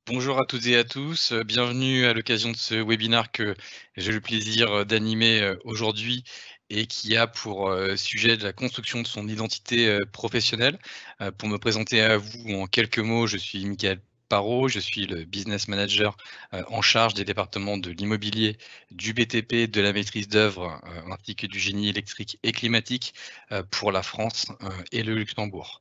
Bonjour à toutes et à tous, bienvenue à l'occasion de ce webinaire que j'ai le plaisir, d'animer, aujourd'hui et qui a pour, sujet de la construction de son identité, professionnelle. Pour me présenter à vous en quelques mots, je suis Mickaël Parot, je suis le business manager, en charge des départements de l'immobilier, du BTP, de la maîtrise d'œuvre, ainsi que du génie électrique et climatique, pour la France, et le Luxembourg.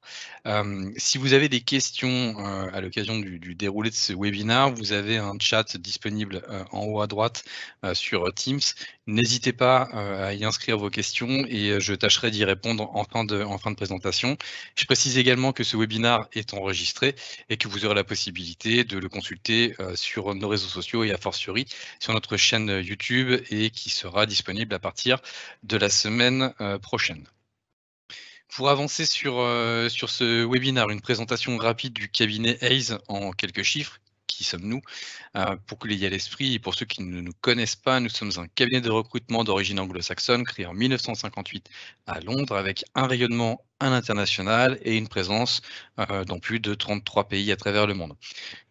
Si vous avez des questions, à l'occasion du déroulé de ce webinaire, vous avez un chat disponible, en haut à droite, sur Teams. N'hésitez pas, à y inscrire vos questions et je tâcherai d'y répondre en fin de présentation. Je précise également que ce webinaire est enregistré et que vous aurez la possibilité de le consulter, sur nos réseaux sociaux et a fortiori sur notre chaîne, YouTube et qui sera disponible à partir de la semaine, prochaine. Pour avancer sur ce webinaire, une présentation rapide du cabinet Hayes en quelques chiffres. Qui sommes-nous? Pour que l'ayez à l'esprit et pour ceux qui ne nous connaissent pas, nous sommes un cabinet de recrutement d'origine anglo-saxonne créé en 1958 à Londres avec un rayonnement à l'international et une présence, dans plus de 33 pays à travers le monde.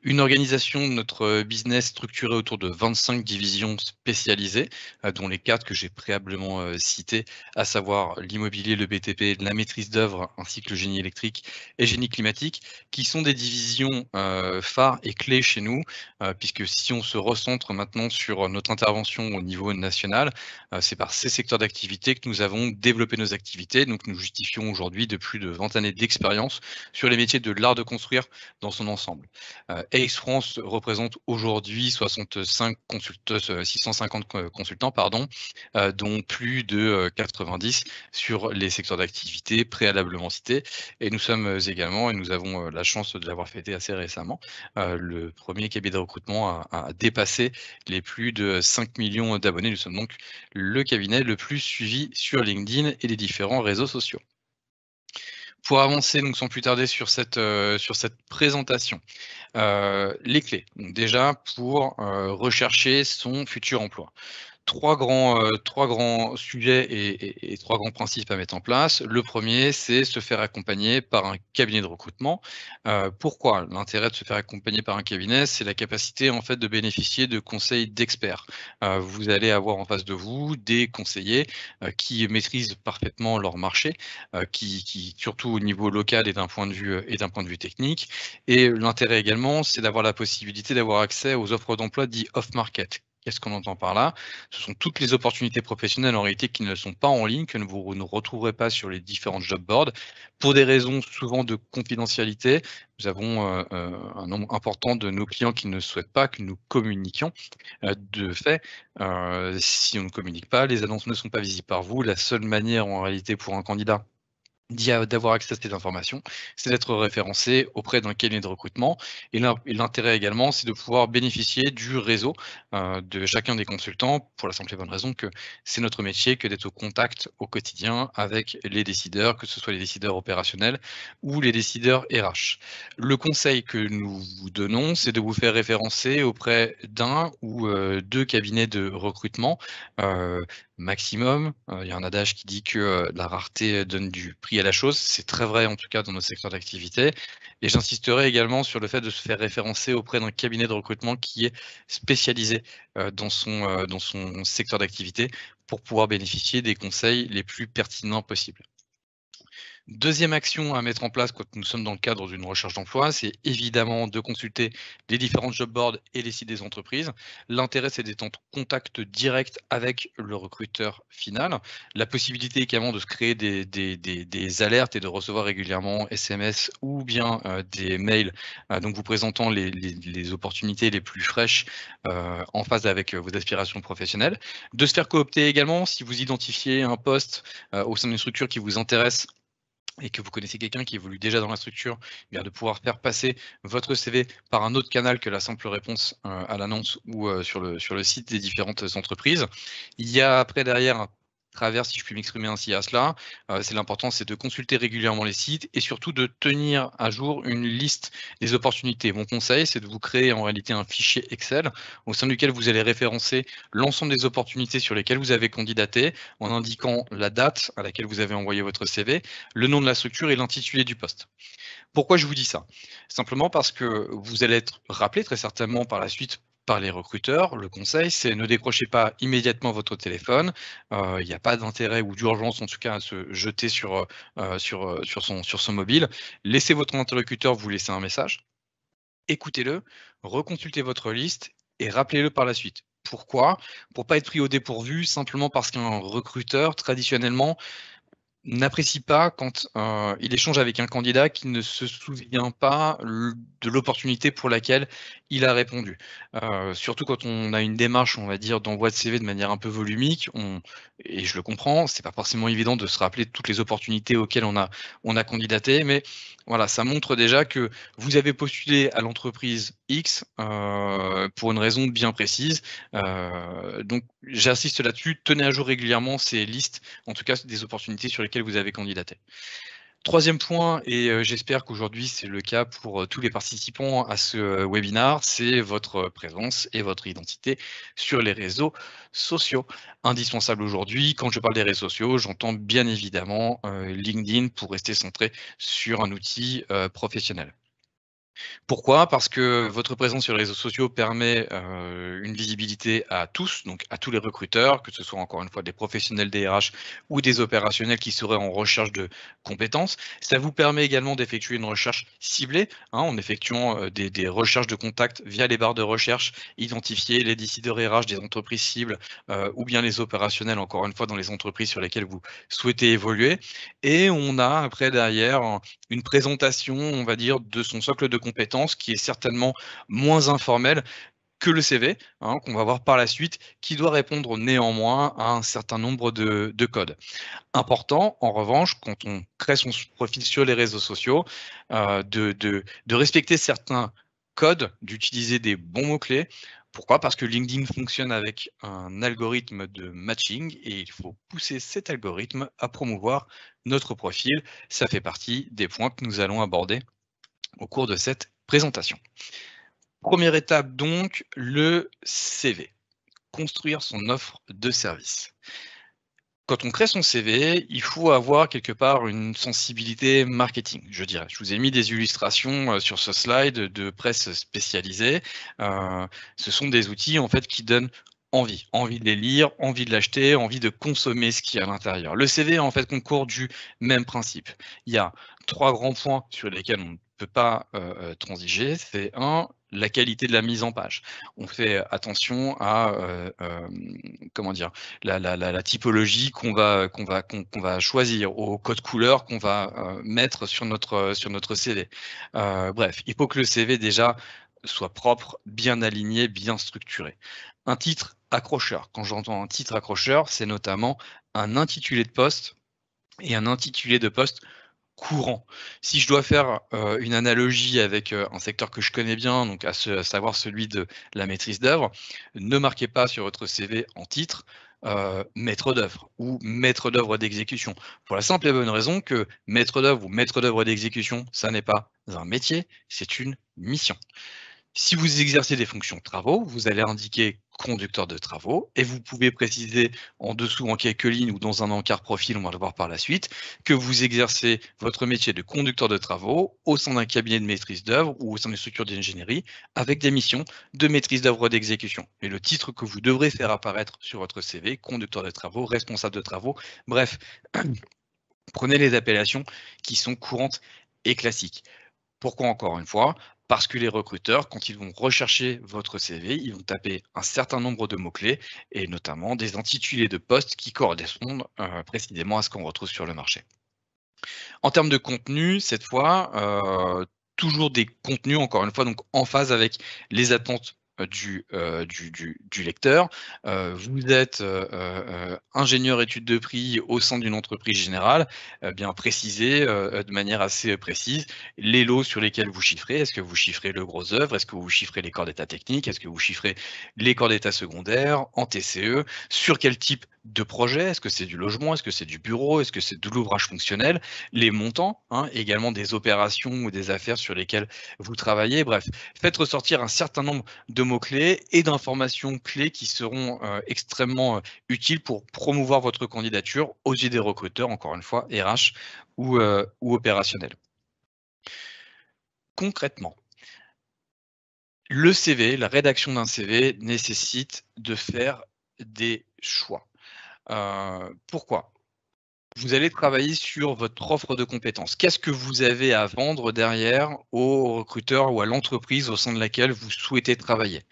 Une organisation de notre business structurée autour de 25 divisions spécialisées, dont les 4 que j'ai préalablement citées, à savoir l'immobilier, le BTP, la maîtrise d'œuvre ainsi que le génie électrique et génie climatique, qui sont des divisions phares et clés chez nous, puisque si on se recentre maintenant sur notre intervention au niveau national, c'est par ces secteurs d'activité que nous avons développé nos activités. Donc nous justifions aujourd'hui de plus de 20 années d'expérience sur les métiers de l'art de construire dans son ensemble. Ace France représente aujourd'hui 65 consulteuses, 650 consultants pardon, dont plus de 90 sur les secteurs d'activité préalablement cités. Et nous sommes également, et nous avons la chance de l'avoir fêté assez récemment, le premier cabinet de recrutement à dépasser les plus de 5 millions d'abonnés. Nous sommes donc le cabinet le plus suivi sur LinkedIn et les différents réseaux sociaux. Pour avancer donc sans plus tarder sur cette présentation, les clés. Donc déjà pour, rechercher son futur emploi. Trois grands sujets et 3 grands principes à mettre en place. Le premier, c'est se faire accompagner par un cabinet de recrutement. Pourquoi? L'intérêt de se faire accompagner par un cabinet, c'est la capacité, en fait, de bénéficier de conseils d'experts. Vous allez avoir en face de vous des conseillers, qui maîtrisent parfaitement leur marché, qui surtout au niveau local et d'un point de vue technique. Et l'intérêt également, c'est d'avoir la possibilité d'avoir accès aux offres d'emploi dites off market. Qu'est-ce qu'on entend par là? Ce sont toutes les opportunités professionnelles en réalité qui ne sont pas en ligne, que vous ne retrouverez pas sur les différents job boards. Pour des raisons souvent de confidentialité, nous avons, un nombre important de nos clients qui ne souhaitent pas que nous communiquions. De fait, si on ne communique pas, les annonces ne sont pas visibles par vous. La seule manière en réalité pour un candidat d'avoir accès à ces informations, c'est d'être référencé auprès d'un cabinet de recrutement et l'intérêt également, c'est de pouvoir bénéficier du réseau, de chacun des consultants pour la simple et bonne raison que c'est notre métier que d'être au contact au quotidien avec les décideurs, que ce soit les décideurs opérationnels ou les décideurs RH. Le conseil que nous vous donnons, c'est de vous faire référencer auprès d'un ou 2 cabinets de recrutement, maximum. Il y a un adage qui dit que, la rareté donne du prix à la chose. C'est très vrai en tout cas dans notre secteur d'activité et j'insisterai également sur le fait de se faire référencer auprès d'un cabinet de recrutement qui est spécialisé, dans son secteur d'activité pour pouvoir bénéficier des conseils les plus pertinents possibles. Deuxième action à mettre en place quand nous sommes dans le cadre d'une recherche d'emploi, c'est évidemment de consulter les différents job boards et les sites des entreprises. L'intérêt, c'est d'être en contact direct avec le recruteur final. La possibilité également de se créer des alertes et de recevoir régulièrement SMS ou bien des mails donc vous présentant les opportunités les plus fraîches en phase avec vos aspirations professionnelles. De se faire coopter également si vous identifiez un poste au sein d'une structure qui vous intéresse et que vous connaissez quelqu'un qui évolue déjà dans la structure, eh bien de pouvoir faire passer votre CV par un autre canal que la simple réponse, à l'annonce ou, sur le site des différentes entreprises. Il y a après derrière travers, si je puis m'exprimer ainsi à cela. C'est l'important, c'est de consulter régulièrement les sites et surtout de tenir à jour une liste des opportunités. Mon conseil, c'est de vous créer en réalité un fichier Excel au sein duquel vous allez référencer l'ensemble des opportunités sur lesquelles vous avez candidaté en indiquant la date à laquelle vous avez envoyé votre CV, le nom de la structure et l'intitulé du poste. Pourquoi je vous dis ça? Simplement parce que vous allez être rappelé très certainement par la suite par les recruteurs. Le conseil, c'est ne décrochez pas immédiatement votre téléphone. Il n'y a pas d'intérêt ou d'urgence en tout cas à se jeter sur son mobile. Laissez votre interlocuteur vous laisser un message, écoutez-le, reconsultez votre liste et rappelez-le par la suite. Pourquoi? Pour pas être pris au dépourvu, simplement parce qu'un recruteur, traditionnellement, n'apprécie pas quand, il échange avec un candidat qui ne se souvient pas de l'opportunité pour laquelle il a répondu. Surtout quand on a une démarche, on va dire, d'envoi de CV de manière un peu volumique, et je le comprends, c'est pas forcément évident de se rappeler de toutes les opportunités auxquelles on a candidaté, mais voilà, ça montre déjà que vous avez postulé à l'entreprise X, pour une raison bien précise. Donc j'insiste là-dessus, tenez à jour régulièrement ces listes, en tout cas des opportunités sur lesquelles vous avez candidaté. Troisième point, et j'espère qu'aujourd'hui c'est le cas pour tous les participants à ce webinar, c'est votre présence et votre identité sur les réseaux sociaux. Indispensable aujourd'hui, quand je parle des réseaux sociaux, j'entends bien évidemment LinkedIn pour rester centré sur un outil professionnel. Pourquoi? Parce que votre présence sur les réseaux sociaux permet, une visibilité à tous, donc à tous les recruteurs, que ce soit encore une fois des professionnels des RH ou des opérationnels qui seraient en recherche de compétences. Ça vous permet également d'effectuer une recherche ciblée, hein, en effectuant, des recherches de contacts via les barres de recherche, identifier les décideurs RH des entreprises cibles, ou bien les opérationnels, encore une fois, dans les entreprises sur lesquelles vous souhaitez évoluer, et on a après derrière une présentation, on va dire, de son socle de compétences qui est certainement moins informelle que le CV, hein, qu'on va voir par la suite, qui doit répondre néanmoins à un certain nombre de codes. Important, en revanche, quand on crée son profil sur les réseaux sociaux, de respecter certains codes, d'utiliser des bons mots-clés. Pourquoi? Parce que LinkedIn fonctionne avec un algorithme de matching et il faut pousser cet algorithme à promouvoir notre profil. Ça fait partie des points que nous allons aborder au cours de cette présentation. Première étape donc, le CV. Construire son offre de service. Quand on crée son CV, il faut avoir quelque part une sensibilité marketing, je dirais. Je vous ai mis des illustrations, sur ce slide de presse spécialisée. Ce sont des outils en fait qui donnent envie de les lire, envie de l'acheter, envie de consommer ce qu'il y a à l'intérieur. Le CV en fait concourt du même principe. Il y a 3 grands points sur lesquels on ne peut pas, transiger. C'est 1, la qualité de la mise en page. On fait attention à, comment dire? La typologie qu'on va choisir, au code couleur qu'on va, mettre sur notre CV. Bref, il faut que le CV déjà soit propre, bien aligné, bien structuré. Un titre accrocheur. Quand j'entends un titre accrocheur, c'est notamment un intitulé de poste et un intitulé de poste courant. Si je dois faire, une analogie avec, un secteur que je connais bien, donc à savoir celui de la maîtrise d'œuvre, ne marquez pas sur votre CV en titre, maître d'œuvre ou maître d'œuvre d'exécution. Pour la simple et bonne raison que maître d'œuvre ou maître d'œuvre d'exécution, ça n'est pas un métier, c'est une mission. Si vous exercez des fonctions de travaux, vous allez indiquer conducteur de travaux et vous pouvez préciser en dessous en quelques lignes ou dans un encart profil, on va le voir par la suite, que vous exercez votre métier de conducteur de travaux au sein d'un cabinet de maîtrise d'œuvre ou au sein d'une structure d'ingénierie avec des missions de maîtrise d'œuvre d'exécution. Et le titre que vous devrez faire apparaître sur votre CV, conducteur de travaux, responsable de travaux, bref, prenez les appellations qui sont courantes et classiques. Pourquoi encore une fois? Parce que les recruteurs, quand ils vont rechercher votre CV, ils vont taper un certain nombre de mots-clés et notamment des intitulés de postes qui correspondent précisément à ce qu'on retrouve sur le marché. En termes de contenu, cette fois, toujours des contenus, encore une fois, donc en phase avec les attentes du lecteur. Vous êtes ingénieur études de prix au sein d'une entreprise générale, bien préciser de manière assez précise les lots sur lesquels vous chiffrez. Est-ce que vous chiffrez le gros œuvre? Est-ce que vous chiffrez les corps d'état techniques? Est-ce que vous chiffrez les corps d'état secondaires en TCE? Sur quel type de projet? Est-ce que c'est du logement? Est-ce que c'est du bureau? Est-ce que c'est de l'ouvrage fonctionnel? Les montants, hein, également des opérations ou des affaires sur lesquelles vous travaillez. Bref, faites ressortir un certain nombre de mots-clés et d'informations clés qui seront extrêmement utiles pour promouvoir votre candidature aux yeux des recruteurs, encore une fois, RH ou opérationnels. Concrètement, le CV, la rédaction d'un CV nécessite de faire des choix. Pourquoi? Vous allez travailler sur votre offre de compétences. Qu'est-ce que vous avez à vendre derrière au recruteur ou à l'entreprise au sein de laquelle vous souhaitez travailler?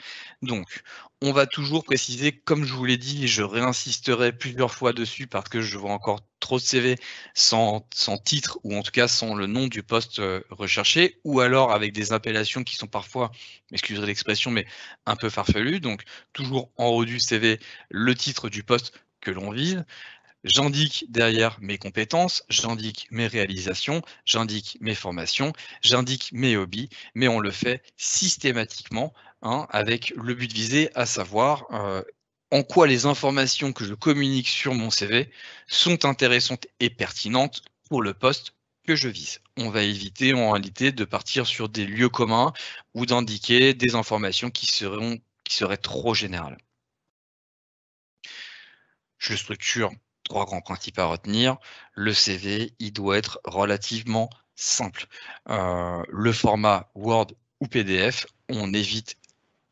Donc, on va toujours préciser, comme je vous l'ai dit, je réinsisterai plusieurs fois dessus parce que je vois encore trop de CV sans titre ou en tout cas sans le nom du poste recherché ou alors avec des appellations qui sont parfois, excusez l'expression, mais un peu farfelues. Donc, toujours en haut du CV, le titre du poste que l'on vise. J'indique derrière mes compétences, j'indique mes réalisations, j'indique mes formations, j'indique mes hobbies, mais on le fait systématiquement, hein, avec le but visé, à savoir en quoi les informations que je communique sur mon CV sont intéressantes et pertinentes pour le poste que je vise. On va éviter en réalité de partir sur des lieux communs ou d'indiquer des informations qui seraient trop générales. Je structure 3 grands principes à retenir. Le CV, il doit être relativement simple. Le format Word ou PDF, on évite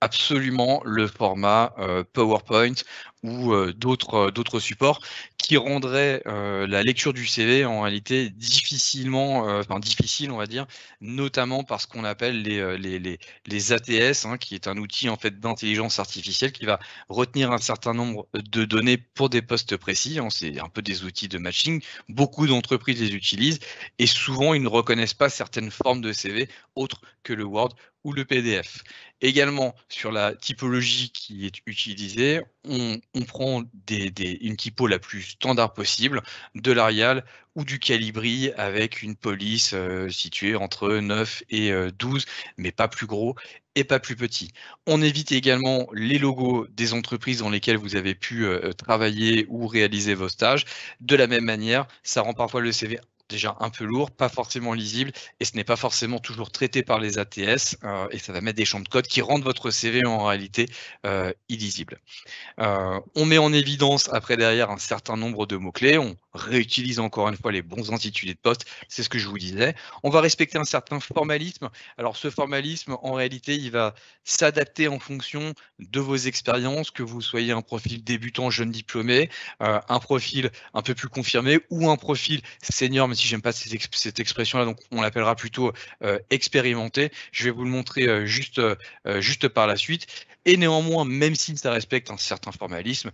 absolument le format, PowerPoint ou, d'autres supports qui rendraient, la lecture du CV en réalité difficilement, enfin difficile on va dire, notamment par ce qu'on appelle les ATS, hein, qui est un outil en fait d'intelligence artificielle qui va retenir un certain nombre de données pour des postes précis, hein. C'est un peu des outils de matching. Beaucoup d'entreprises les utilisent et souvent ils ne reconnaissent pas certaines formes de CV autres que le Word ou le PDF. Également, sur la typologie qui est utilisée, on prend une typo la plus standard possible, de l'Arial ou du Calibri avec une police située entre 9 et 12, mais pas plus gros et pas plus petit. On évite également les logos des entreprises dans lesquelles vous avez pu travailler ou réaliser vos stages. De la même manière, ça rend parfois le CV déjà un peu lourd, pas forcément lisible et ce n'est pas forcément toujours traité par les ATS et ça va mettre des champs de code qui rendent votre CV en réalité illisible. On met en évidence après derrière un certain nombre de mots-clés, on réutilise encore une fois les bons intitulés de poste, c'est ce que je vous disais. On va respecter un certain formalisme. Alors ce formalisme, en réalité, il va s'adapter en fonction de vos expériences, que vous soyez un profil débutant, jeune diplômé, un profil un peu plus confirmé ou un profil senior, même si j'aime pas cette expression-là, donc on l'appellera plutôt expérimenté. Je vais vous le montrer juste par la suite. Et néanmoins, même si ça respecte un certain formalisme,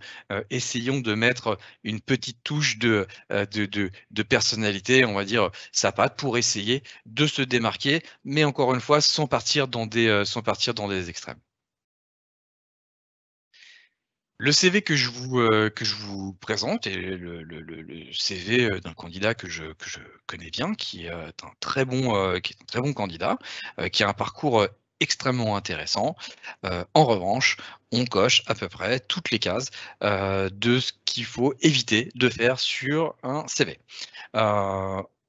essayons de mettre une petite touche de personnalité, on va dire, sa patte pour essayer de se démarquer, mais encore une fois, sans partir dans des extrêmes. Le CV que je vous présente est le CV, d'un candidat que je connais bien, qui est un très bon candidat, qui a un parcours, extrêmement intéressant. En revanche, on coche à peu près toutes les cases, de ce qu'il faut éviter de faire sur un CV.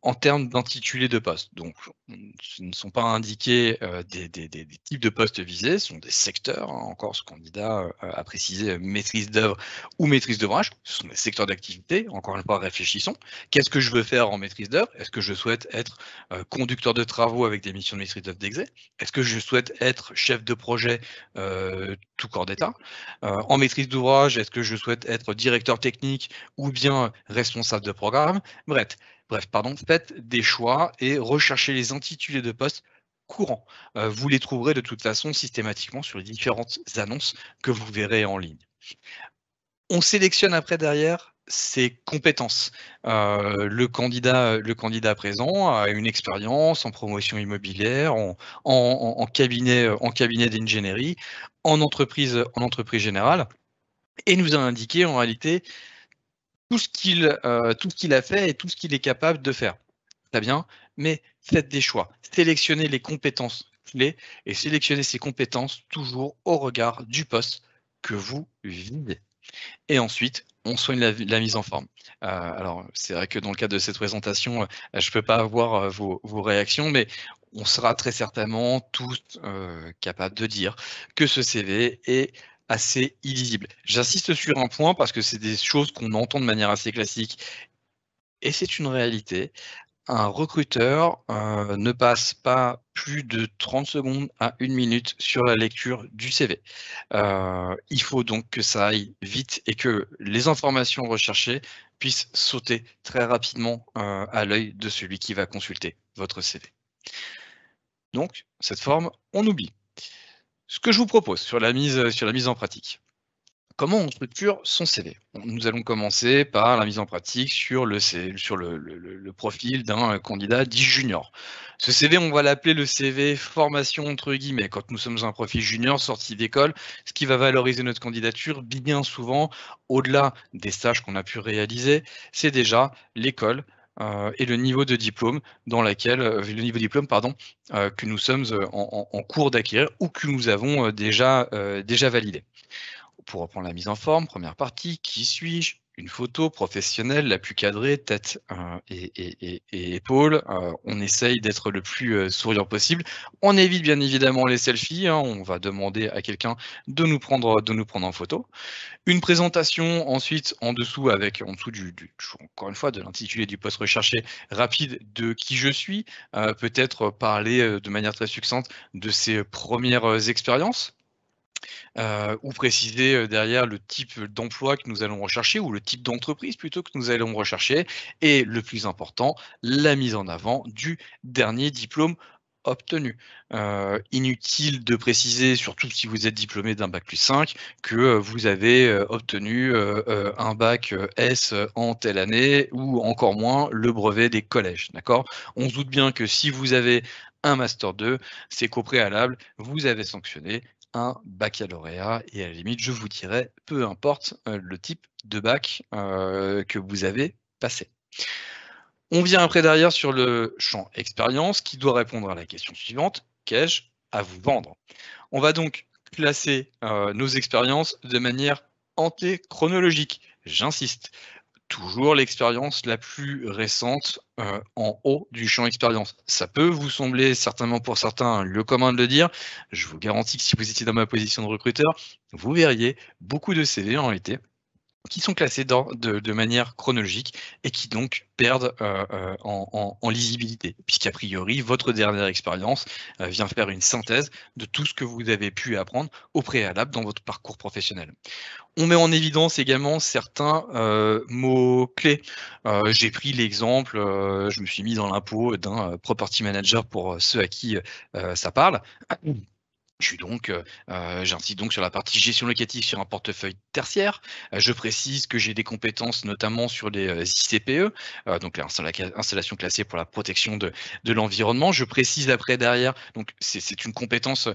En termes d'intitulé de poste, donc ce ne sont pas indiqués, des types de postes visés, ce sont des secteurs, hein, encore ce candidat, a précisé, maîtrise d'œuvre ou maîtrise d'ouvrage. Ce sont des secteurs d'activité, encore une fois réfléchissons. Qu'est-ce que je veux faire en maîtrise d'œuvre? Est-ce que je souhaite être, conducteur de travaux avec des missions de maîtrise d'œuvre d'exé? Est-ce que je souhaite être chef de projet, tout corps d'état? En maîtrise d'ouvrage, est-ce que je souhaite être directeur technique ou bien responsable de programme? Pardon, faites des choix et recherchez les intitulés de poste courants. Vous les trouverez de toute façon systématiquement sur les différentes annonces que vous verrez en ligne. On sélectionne après derrière ses compétences. Le candidat présent a une expérience en promotion immobilière, en cabinet d'ingénierie, en entreprise générale et nous a indiqué en réalité tout ce qu'il a fait et tout ce qu'il est capable de faire. Très bien, mais faites des choix. Sélectionnez les compétences clés et sélectionnez ces compétences toujours au regard du poste que vous visez. Et ensuite, on soigne la mise en forme. Alors, c'est vrai que dans le cadre de cette présentation, je ne peux pas avoir, vos réactions, mais on sera très certainement tous, capables de dire que ce CV est assez illisible. J'insiste sur un point parce que c'est des choses qu'on entend de manière assez classique et c'est une réalité. Un recruteur, ne passe pas plus de 30 secondes à 1 minute sur la lecture du CV. Il faut donc que ça aille vite et que les informations recherchées puissent sauter très rapidement, à l'œil de celui qui va consulter votre CV. Donc cette forme, on oublie. Ce que je vous propose sur la mise en pratique. Comment on structure son CV? Nous allons commencer par la mise en pratique sur le profil d'un, candidat dit junior. Ce CV, on va l'appeler le CV «formation» entre guillemets. Quand nous sommes un profil junior sorti d'école, ce qui va valoriser notre candidature bien souvent, au-delà des stages qu'on a pu réaliser, c'est déjà l'école, et le niveau de diplôme le niveau de diplôme pardon, que nous sommes, en cours d'acquérir ou que nous avons, déjà validé. Pour reprendre la mise en forme, première partie, qui suis-je? Une photo professionnelle la plus cadrée, tête, et épaules. On essaye d'être le plus, souriant possible. On évite bien évidemment les selfies, hein, on va demander à quelqu'un de nous prendre en photo. Une présentation ensuite en dessous avec en dessous encore une fois de l'intitulé du poste recherché, rapide de qui je suis, peut-être parler, de manière très succincte de ses premières expériences. Ou préciser, derrière le type d'emploi que nous allons rechercher ou le type d'entreprise plutôt que nous allons rechercher et le plus important, la mise en avant du dernier diplôme obtenu. Inutile de préciser, surtout si vous êtes diplômé d'un bac+5, que, vous avez, obtenu, un bac, S, en telle année ou encore moins le brevet des collèges, d'accord? On se doute bien que si vous avez un master 2, c'est qu'au préalable, vous avez sanctionné un baccalauréat et à la limite, je vous dirais, peu importe, le type de bac, que vous avez passé. On vient après derrière sur le champ expérience qui doit répondre à la question suivante: «Qu'ai-je à vous vendre?» On va donc classer, nos expériences de manière antéchronologique. J'insiste. Toujours l'expérience la plus récente, en haut du champ expérience. Ça peut vous sembler certainement pour certains le commun de le dire. Je vous garantis que si vous étiez dans ma position de recruteur, vous verriez beaucoup de CV en réalité qui sont classés de manière chronologique et qui donc perdent, en lisibilité. Puisqu'a priori, votre dernière expérience, vient faire une synthèse de tout ce que vous avez pu apprendre au préalable dans votre parcours professionnel. On met en évidence également certains, mots-clés. J'ai pris l'exemple, je me suis mis dans l'impôt d'un, property manager pour, ceux à qui, ça parle. J'insiste donc sur la partie gestion locative sur un portefeuille tertiaire. Je précise que j'ai des compétences notamment sur les, ICPE, donc installation classée pour la protection de l'environnement. Je précise après derrière, donc c'est une compétence,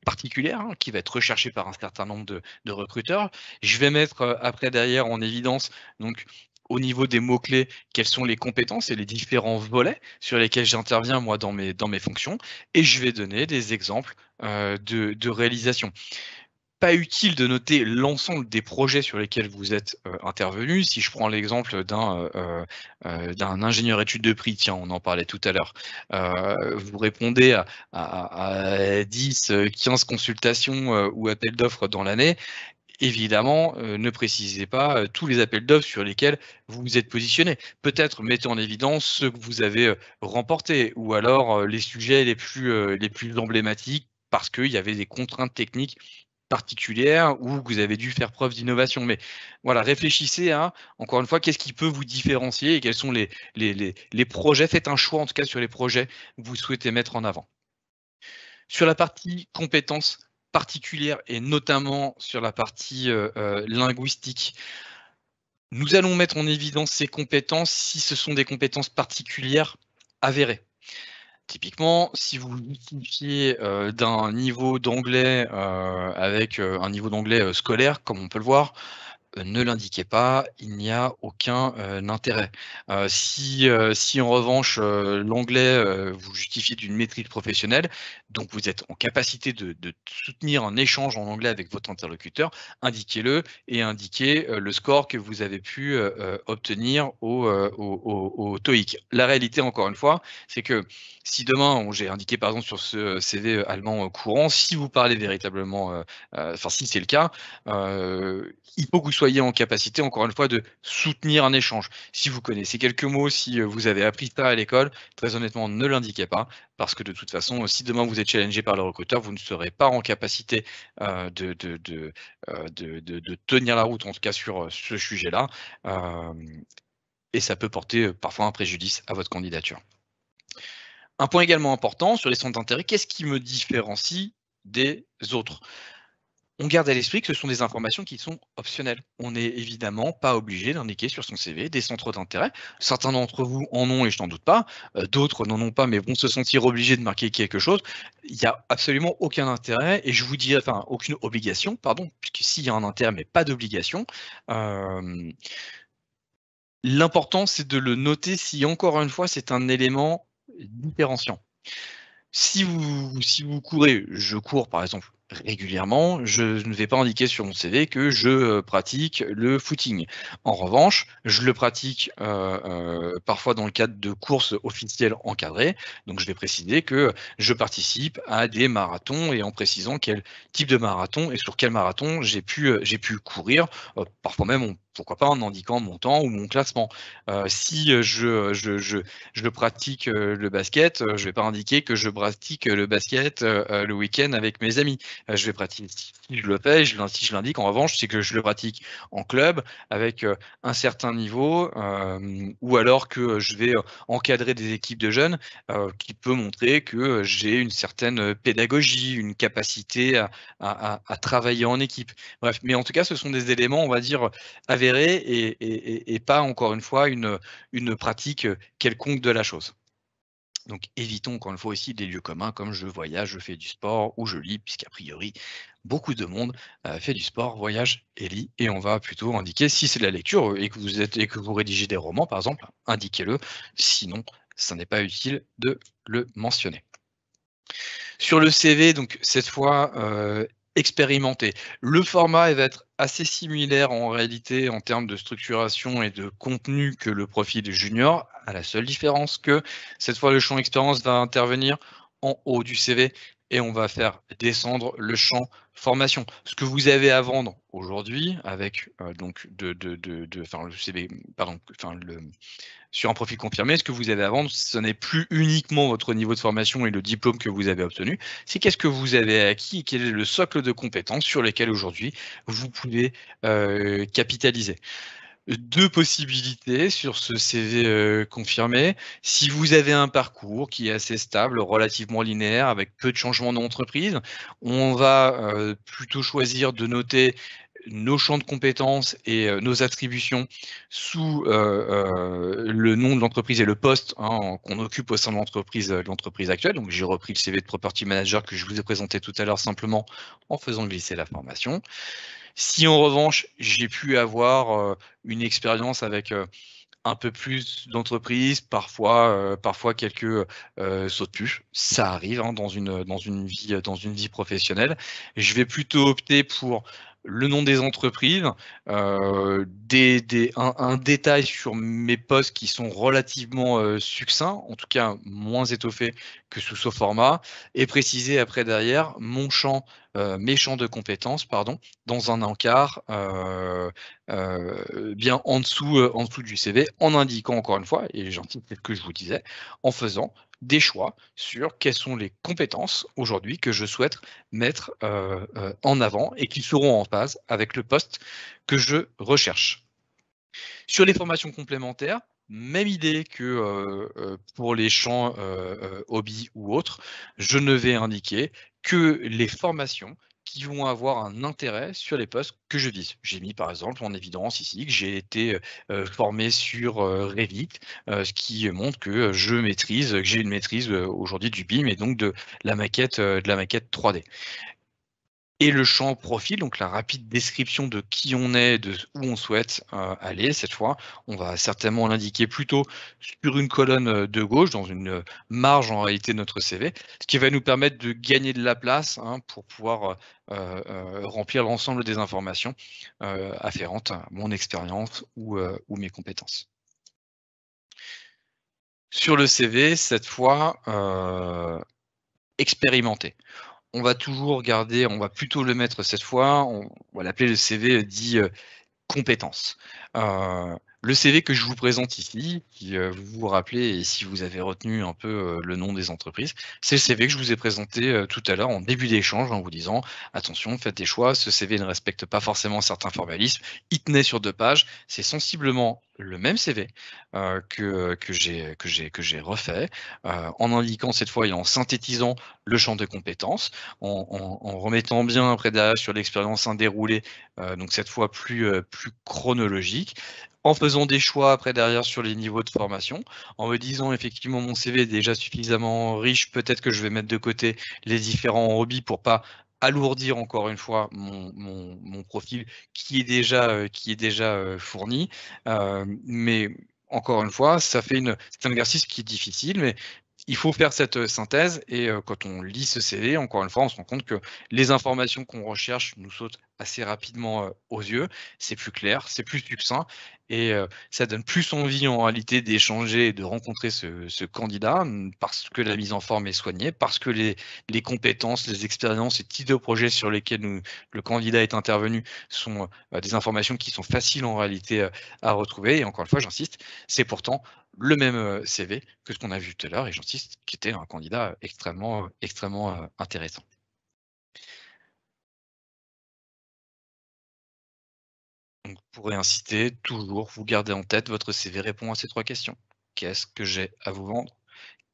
particulière, hein, qui va être recherchée par un certain nombre de recruteurs. Je vais mettre, après derrière en évidence, donc au niveau des mots-clés, quelles sont les compétences et les différents volets sur lesquels j'interviens moi dans mes fonctions et je vais donner des exemples de réalisation. Pas utile de noter l'ensemble des projets sur lesquels vous êtes, intervenu. Si je prends l'exemple d'un ingénieur études de prix, tiens, on en parlait tout à l'heure. Vous répondez à 10, 15 consultations, ou appels d'offres dans l'année. Évidemment, ne précisez pas, tous les appels d'offres sur lesquels vous vous êtes positionné. Peut-être mettez en évidence ceux que vous avez, remportés ou alors, les sujets les plus emblématiques parce qu'il y avait des contraintes techniques particulières ou que vous avez dû faire preuve d'innovation. Mais voilà, réfléchissez à, encore une fois, qu'est-ce qui peut vous différencier et quels sont les projets. Faites un choix en tout cas sur les projets que vous souhaitez mettre en avant. Sur la partie compétences particulières et notamment sur la partie, linguistique, nous allons mettre en évidence ces compétences si ce sont des compétences particulières avérées. Typiquement, si vous justifiez, d'un niveau d'anglais, avec, un niveau d'anglais, scolaire comme on peut le voir, ne l'indiquez pas, il n'y a aucun intérêt. Si en revanche, l'anglais, vous justifiez d'une maîtrise professionnelle, donc vous êtes en capacité de soutenir un échange en anglais avec votre interlocuteur, indiquez-le et indiquez, le score que vous avez pu, obtenir au TOEIC. La réalité, encore une fois, c'est que si demain, j'ai indiqué par exemple sur ce CV allemand courant, si vous parlez véritablement, enfin si c'est le cas, il faut que vous soyez en capacité, encore une fois, de soutenir un échange. Si vous connaissez quelques mots, si vous avez appris ça à l'école, très honnêtement, ne l'indiquez pas, parce que de toute façon, si demain vous êtes challengé par le recruteur, vous ne serez pas en capacité de tenir la route, en tout cas sur ce sujet-là, et ça peut porter parfois un préjudice à votre candidature. Un point également important sur les centres d'intérêt, qu'est-ce qui me différencie des autres? On garde à l'esprit que ce sont des informations qui sont optionnelles. On n'est évidemment pas obligé d'indiquer sur son CV des centres d'intérêt. Certains d'entre vous en ont et je n'en doute pas, d'autres n'en ont pas mais vont se sentir obligés de marquer quelque chose. Il n'y a absolument aucun intérêt et je vous dirais, enfin aucune obligation, pardon, puisque s'il y a un intérêt mais pas d'obligation. L'important c'est de le noter si encore une fois c'est un élément différenciant. Si vous courez, je cours par exemple régulièrement, je ne vais pas indiquer sur mon CV que je pratique le footing. En revanche, je le pratique parfois dans le cadre de courses officielles encadrées. Donc je vais préciser que je participe à des marathons et en précisant quel type de marathon et sur quel marathon j'ai pu courir, parfois même pourquoi pas en indiquant mon temps ou mon classement. Si je pratique le basket, je vais pas indiquer que je pratique le basket le week-end avec mes amis. Je vais pratiquer, si je le fais, si je l'indique, en revanche, c'est que je le pratique en club avec un certain niveau, ou alors que je vais encadrer des équipes de jeunes, qui peut montrer que j'ai une certaine pédagogie, une capacité à travailler en équipe. Bref, mais en tout cas, ce sont des éléments, on va dire, avérés et pas encore une fois une pratique quelconque de la chose. Donc évitons encore une fois aussi des lieux communs comme je voyage, je fais du sport ou je lis, puisqu'a priori beaucoup de monde fait du sport, voyage et lit, et on va plutôt indiquer si c'est de la lecture et que vous rédigez des romans par exemple, indiquez-le, sinon ça n'est pas utile de le mentionner. Sur le CV, donc cette fois, expérimenté. Le format, il va être assez similaire en réalité en termes de structuration et de contenu que le profil junior, à la seule différence que cette fois le champ expérience va intervenir en haut du CV et on va faire descendre le champ formation. Ce que vous avez à vendre aujourd'hui avec donc enfin le CV, pardon, enfin le sur un profil confirmé, ce que vous avez à vendre, ce n'est plus uniquement votre niveau de formation et le diplôme que vous avez obtenu, c'est qu'est-ce que vous avez acquis et quel est le socle de compétences sur lesquels aujourd'hui vous pouvez capitaliser. 2 possibilités sur ce CV confirmé. Si vous avez un parcours qui est assez stable, relativement linéaire, avec peu de changements d'entreprise, on va plutôt choisir de noter nos champs de compétences et nos attributions sous le nom de l'entreprise et le poste, hein, qu'on occupe au sein de l'entreprise actuelle. Donc j'ai repris le CV de Property Manager que je vous ai présenté tout à l'heure simplement en faisant glisser la formation. Si en revanche, j'ai pu avoir une expérience avec un peu plus d'entreprises, parfois quelques sauts de puce, ça arrive hein, dans une vie professionnelle. Je vais plutôt opter pour le nom des entreprises, un détail sur mes postes qui sont relativement succincts, en tout cas moins étoffés que sous ce format, et préciser après derrière mes champs de compétences, pardon, dans un encart bien en dessous du CV, en indiquant encore une fois, et j'anticipe ce que je vous disais, en faisant des choix sur quelles sont les compétences aujourd'hui que je souhaite mettre en avant et qui seront en phase avec le poste que je recherche. Sur les formations complémentaires, même idée que pour les champs hobby ou autres, je ne vais indiquer que les formations qui vont avoir un intérêt sur les postes que je vise. J'ai mis par exemple en évidence ici que j'ai été formé sur Revit, ce qui montre que que j'ai une maîtrise aujourd'hui du BIM et donc de la maquette 3D. Et le champ profil, donc la rapide description de qui on est, de où on souhaite, aller cette fois, on va certainement l'indiquer plutôt sur une colonne, de gauche, dans une, marge en réalité de notre CV, ce qui va nous permettre de gagner de la place, hein, pour pouvoir, remplir l'ensemble des informations, afférentes à mon expérience ou mes compétences. Sur le CV, cette fois, expérimenter. On va toujours garder, on va plutôt le mettre cette fois, on va l'appeler le CV dit, compétences. Le CV que je vous présente ici, qui, vous vous rappelez et si vous avez retenu un peu, le nom des entreprises, c'est le CV que je vous ai présenté, tout à l'heure en début d'échange en vous disant: «Attention, faites des choix, ce CV ne respecte pas forcément certains formalismes». Il tenait sur 2 pages, c'est sensiblement le même CV, que j'ai refait, en indiquant cette fois et en synthétisant le champ de compétences, en remettant bien après derrière sur l'expérience un déroulé, donc cette fois plus chronologique, en faisant des choix après derrière sur les niveaux de formation, en me disant effectivement mon CV est déjà suffisamment riche, peut-être que je vais mettre de côté les différents hobbies pour pas alourdir encore une fois mon profil qui est déjà fourni. Mais encore une fois, c'est un exercice qui est difficile, mais il faut faire cette, synthèse et quand on lit ce CV, encore une fois, on se rend compte que les informations qu'on recherche nous sautent assez rapidement, aux yeux. C'est plus clair, c'est plus succinct et ça donne plus envie en réalité d'échanger et de rencontrer ce candidat, parce que la mise en forme est soignée, parce que les compétences, les expériences et types de projets sur lesquels le candidat est intervenu sont, des informations qui sont faciles en réalité, à retrouver et encore une fois, j'insiste, c'est pourtant le même, CV que ce qu'on a vu tout à l'heure et j'insiste, qui était un candidat extrêmement, intéressant. Donc pour réinciter, toujours vous gardez en tête, votre CV répond à ces 3 questions. Qu'est-ce que j'ai à vous vendre?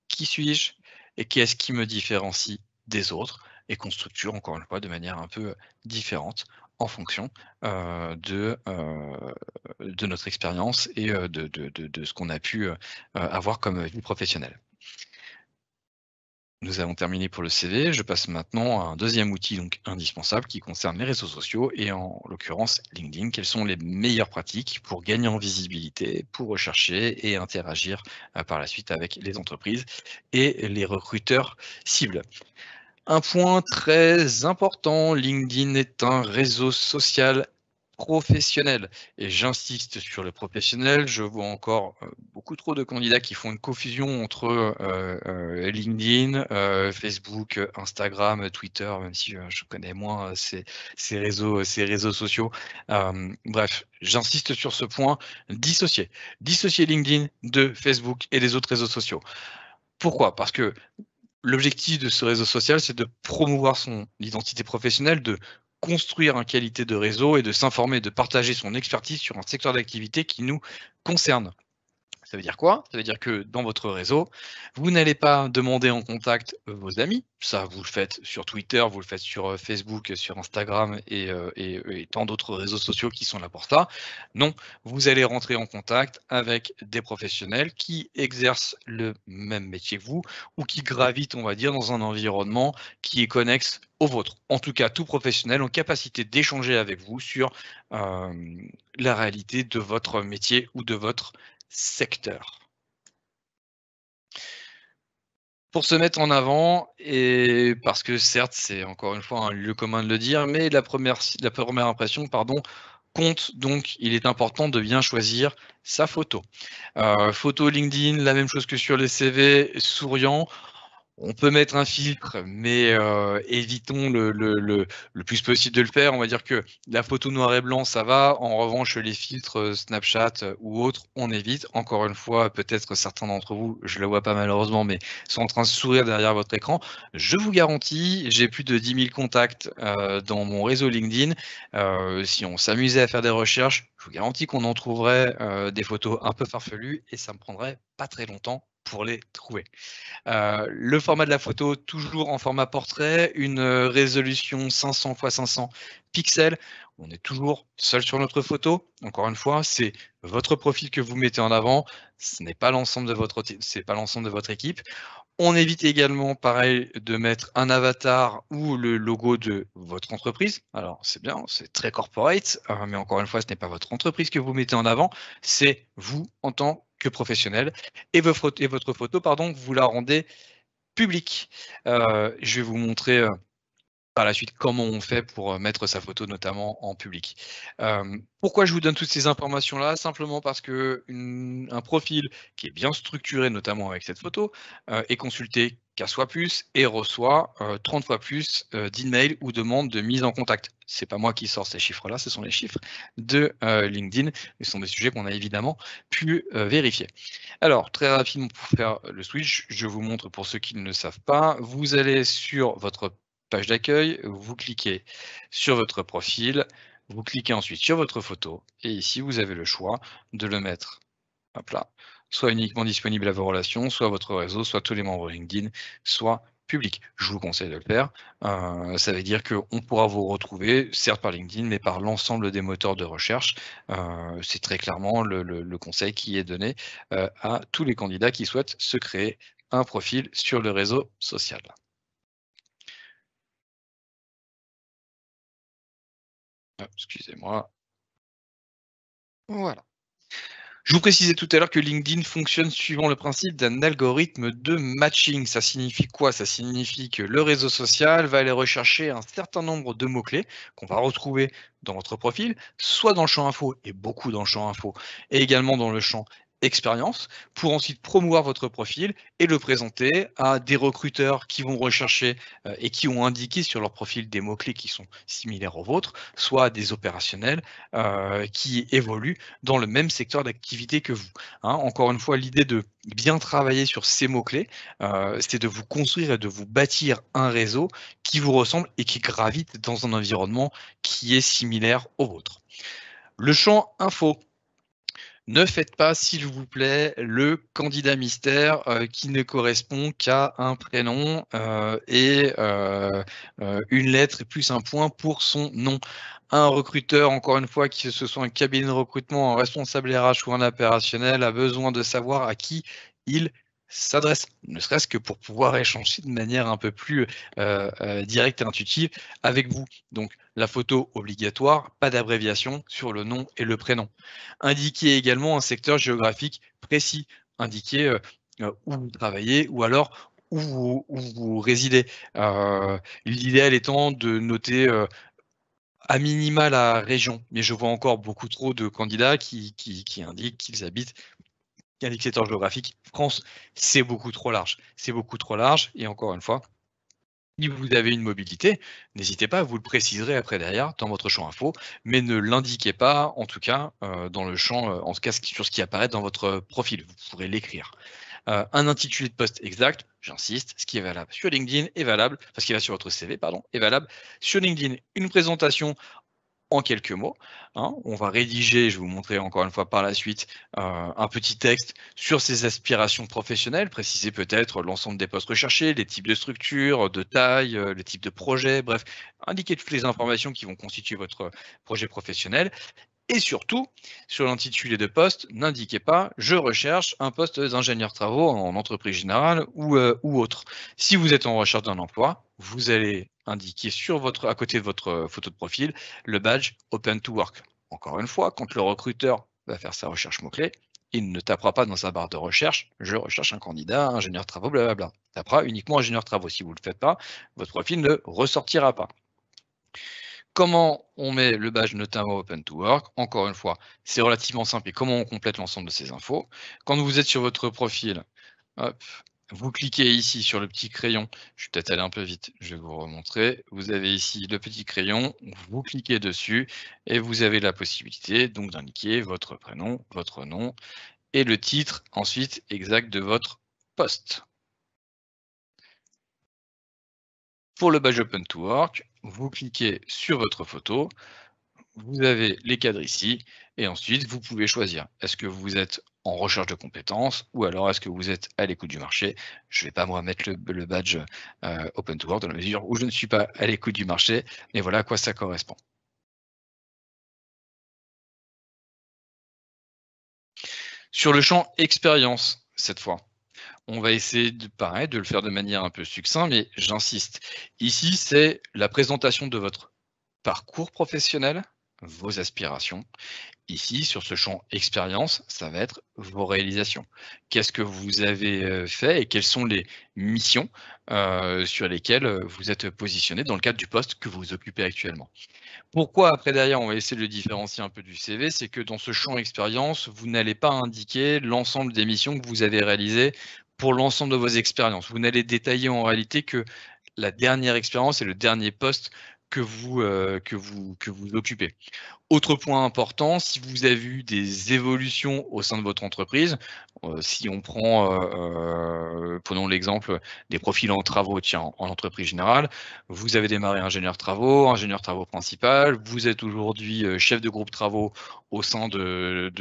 Qui suis-je? Et qu'est-ce qui me différencie des autres? Et qu'on structure encore une fois de manière un peu, différente en fonction, de notre expérience et de ce qu'on a pu, avoir comme vie professionnelle. Nous avons terminé pour le CV. Je passe maintenant à un deuxième outil donc indispensable qui concerne les réseaux sociaux et en l'occurrence LinkedIn. Quelles sont les meilleures pratiques pour gagner en visibilité, pour rechercher et interagir par la suite avec les entreprises et les recruteurs cibles? Un point très important, LinkedIn est un réseau social professionnel et j'insiste sur le professionnel. Je vois encore, beaucoup trop de candidats qui font une confusion entre, LinkedIn, Facebook, Instagram, Twitter, même si, je connais moins, ces réseaux sociaux. Bref, j'insiste sur ce point, dissocier. Dissocier LinkedIn de Facebook et des autres réseaux sociaux. Pourquoi? Parce que l'objectif de ce réseau social, c'est de promouvoir son identité professionnelle, de construire une qualité de réseau et de s'informer, de partager son expertise sur un secteur d'activité qui nous concerne. Ça veut dire quoi? Ça veut dire que dans votre réseau, vous n'allez pas demander en contact, vos amis. Ça, vous le faites sur Twitter, vous le faites sur, Facebook, sur Instagram et tant d'autres réseaux sociaux qui sont là pour ça. Non, vous allez rentrer en contact avec des professionnels qui exercent le même métier que vous ou qui gravitent, on va dire, dans un environnement qui est connexe au vôtre. En tout cas, tout professionnel en capacité d'échanger avec vous sur, la réalité de votre métier ou de votre secteur. Pour se mettre en avant et parce que certes, c'est encore une fois un lieu commun de le dire, mais la première impression, pardon, compte donc il est important de bien choisir sa photo. Photo LinkedIn, la même chose que sur les CV, souriant. On peut mettre un filtre, mais évitons le plus possible de le faire. On va dire que la photo noir et blanc, ça va. En revanche, les filtres, Snapchat, ou autres, on évite. Encore une fois, peut-être certains d'entre vous, je le vois pas malheureusement, mais sont en train de sourire derrière votre écran. Je vous garantis, j'ai plus de 10 000 contacts, dans mon réseau LinkedIn. Si on s'amusait à faire des recherches, je vous garantis qu'on en trouverait, des photos un peu farfelues et ça me prendrait pas très longtemps pour les trouver. Le format de la photo, toujours en format portrait, une, résolution 500 x 500 pixels. On est toujours seul sur notre photo. Encore une fois, c'est votre profil que vous mettez en avant, ce n'est pas l'ensemble de votre équipe. On évite également, pareil, de mettre un avatar ou le logo de votre entreprise. Alors, c'est bien, c'est très corporate, mais encore une fois, ce n'est pas votre entreprise que vous mettez en avant, c'est vous en tant que professionnel et votre photo, pardon, vous la rendez publique. Je vais vous montrer, par la suite comment on fait pour mettre sa photo notamment en public. Pourquoi je vous donne toutes ces informations-là? Simplement parce que un profil qui est bien structuré, notamment avec cette photo, est consulté 15 fois plus et reçoit 30 fois plus d'emails ou demandes de mise en contact. C'est pas moi qui sors ces chiffres-là, ce sont les chiffres de LinkedIn et ce sont des sujets qu'on a évidemment pu vérifier. Alors, très rapidement pour faire le switch, je vous montre pour ceux qui ne le savent pas, vous allez sur votre page d'accueil, vous cliquez sur votre profil, vous cliquez ensuite sur votre photo et ici vous avez le choix de le mettre, hop là, soit uniquement disponible à vos relations, soit à votre réseau, soit tous les membres LinkedIn, soit public. Je vous conseille de le faire. Ça veut dire qu'on pourra vous retrouver, certes par LinkedIn, mais par l'ensemble des moteurs de recherche. C'est très clairement le conseil qui est donné à tous les candidats qui souhaitent se créer un profil sur le réseau social. Excusez-moi. Voilà. Je vous précisais tout à l'heure que LinkedIn fonctionne suivant le principe d'un algorithme de matching. Ça signifie quoi? Ça signifie que le réseau social va aller rechercher un certain nombre de mots-clés qu'on va retrouver dans votre profil, soit dans le champ info, et beaucoup dans le champ info, et également dans le champ expérience, pour ensuite promouvoir votre profil et le présenter à des recruteurs qui vont rechercher et qui ont indiqué sur leur profil des mots-clés qui sont similaires aux vôtres, soit à des opérationnels qui évoluent dans le même secteur d'activité que vous, hein. Encore une fois, l'idée de bien travailler sur ces mots-clés, c'est de vous construire et de vous bâtir un réseau qui vous ressemble et qui gravite dans un environnement qui est similaire au vôtre. Le champ info. Ne faites pas, s'il vous plaît, le candidat mystère qui ne correspond qu'à un prénom une lettre et plus un point pour son nom. Un recruteur, encore une fois, que ce soit un cabinet de recrutement, un responsable RH ou un opérationnel, a besoin de savoir à qui il s'adresse, ne serait-ce que pour pouvoir échanger de manière un peu plus directe et intuitive avec vous. Donc, la photo obligatoire, pas d'abréviation sur le nom et le prénom. Indiquer également un secteur géographique précis, indiquer où vous travaillez ou alors où vous résidez. L'idéal étant de noter à minima la région, mais je vois encore beaucoup trop de candidats qui indiquent qu'ils habitent un indicateur géographique France. C'est beaucoup trop large. C'est beaucoup trop large et encore une fois, si vous avez une mobilité, n'hésitez pas, vous le préciserez après derrière dans votre champ info, mais ne l'indiquez pas en tout cas dans le champ, en tout cas sur ce qui apparaît dans votre profil. Vous pourrez l'écrire. Un intitulé de poste exact, j'insiste, ce qui est valable sur LinkedIn est valable, enfin ce qui va sur votre CV, pardon, est valable sur LinkedIn. Une présentation en quelques mots, hein. On va rédiger, je vais vous montrer encore une fois par la suite, un petit texte sur ses aspirations professionnelles, préciser peut-être l'ensemble des postes recherchés, les types de structures, de taille, le type de projet, bref, indiquer toutes les informations qui vont constituer votre projet professionnel. Et surtout, sur l'intitulé de poste, n'indiquez pas je recherche un poste d'ingénieur travaux en entreprise générale ou autre. Si vous êtes en recherche d'un emploi, vous allez indiquer sur à côté de votre photo de profil le badge Open to Work. Encore une fois, quand le recruteur va faire sa recherche mot-clé, il ne tapera pas dans sa barre de recherche je recherche un candidat, ingénieur travaux, blablabla. Il tapera uniquement ingénieur travaux. Si vous ne le faites pas, votre profil ne ressortira pas. Comment on met le badge notamment Open to Work? Encore une fois, c'est relativement simple et comment on complète l'ensemble de ces infos? Quand vous êtes sur votre profil, hop, vous cliquez ici sur le petit crayon. Je vais peut-être aller un peu vite, je vais vous remontrer. Vous avez ici le petit crayon, vous cliquez dessus et vous avez la possibilité donc d'indiquer votre prénom, votre nom et le titre ensuite exact de votre poste. Pour le badge Open to Work, vous cliquez sur votre photo. Vous avez les cadres ici et ensuite vous pouvez choisir. Est-ce que vous êtes en recherche de compétences ou alors est-ce que vous êtes à l'écoute du marché? Je ne vais pas moi mettre le badge Open to Work dans la mesure où je ne suis pas à l'écoute du marché, mais voilà à quoi ça correspond. Sur le champ expérience, cette fois, On va essayer de pareil, de le faire de manière un peu succincte, mais j'insiste. Ici, c'est la présentation de votre parcours professionnel, vos aspirations. Ici, sur ce champ expérience, ça va être vos réalisations. Qu'est-ce que vous avez, fait et quelles sont les missions, sur lesquelles, vous êtes positionné dans le cadre du poste que vous occupez actuellement? Pourquoi après derrière, on va essayer de le différencier un peu du CV, c'est que dans ce champ expérience, vous n'allez pas indiquer l'ensemble des missions que vous avez réalisées pour l'ensemble de vos expériences. Vous n'allez détailler en réalité que la dernière expérience et le dernier poste que vous occupez. Autre point important, si vous avez eu des évolutions au sein de votre entreprise, si on prend, prenons l'exemple des profils en travaux, tiens, en entreprise générale, vous avez démarré ingénieur travaux principal, vous êtes aujourd'hui, chef de groupe travaux au sein de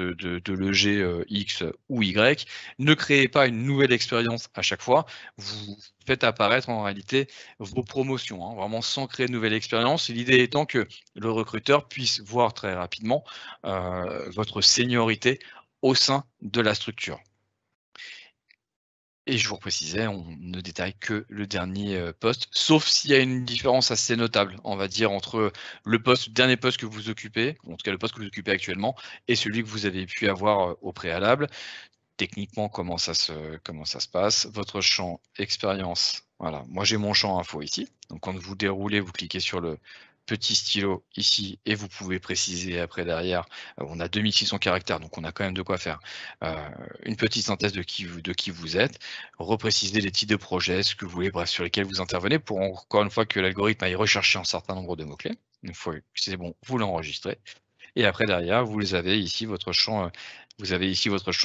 l'EG, X ou Y. Ne créez pas une nouvelle expérience à chaque fois, vous faites apparaître en réalité vos promotions, hein, vraiment sans créer de nouvelle expérience. L'idée étant que le recruteur puisse voir très rapidement, votre seniorité au sein de la structure. Et je vous précisais, on ne détaille que le dernier, poste, sauf s'il y a une différence assez notable, on va dire, entre le dernier poste que vous occupez, ou en tout cas le poste que vous occupez actuellement et celui que vous avez pu avoir, au préalable. Techniquement, comment ça se passe? Votre champ expérience, voilà, moi j'ai mon champ info ici, donc quand vous déroulez, vous cliquez sur le petit stylo ici et vous pouvez préciser après derrière, on a 2 600 caractères, donc on a quand même de quoi faire, heu, une petite synthèse de qui vous êtes, repréciser les types de projets, ce que vous voulez, bref, sur lesquels vous intervenez pour encore une fois que l'algorithme aille rechercher un certain nombre de mots-clés. Une fois que c'est bon, vous l'enregistrez et après derrière, vous avez ici votre champ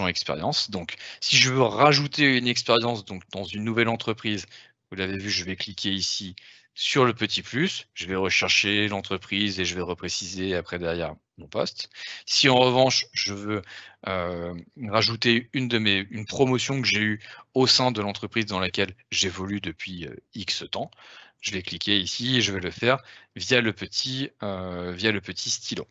expérience. Donc si je veux rajouter une expérience donc dans une nouvelle entreprise, vous l'avez vu, je vais cliquer ici sur le petit plus, je vais rechercher l'entreprise et je vais repréciser après derrière mon poste. Si en revanche, je veux, rajouter une promotion que j'ai eue au sein de l'entreprise dans laquelle j'évolue depuis, X temps, je vais cliquer ici et je vais le faire via le petit stylo.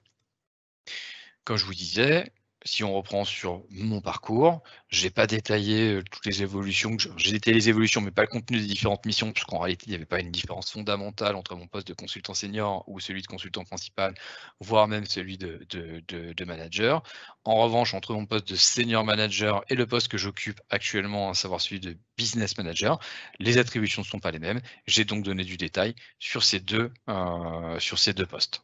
Comme je vous disais, si on reprend sur mon parcours, j'ai pas détaillé, toutes les évolutions que j'ai détaillé les évolutions, mais pas le contenu des différentes missions, puisqu'en réalité, il n'y avait pas une différence fondamentale entre mon poste de consultant senior ou celui de consultant principal, voire même celui de manager. En revanche, entre mon poste de senior manager et le poste que j'occupe actuellement, à savoir celui de business manager, les attributions ne sont pas les mêmes. J'ai donc donné du détail sur ces deux postes.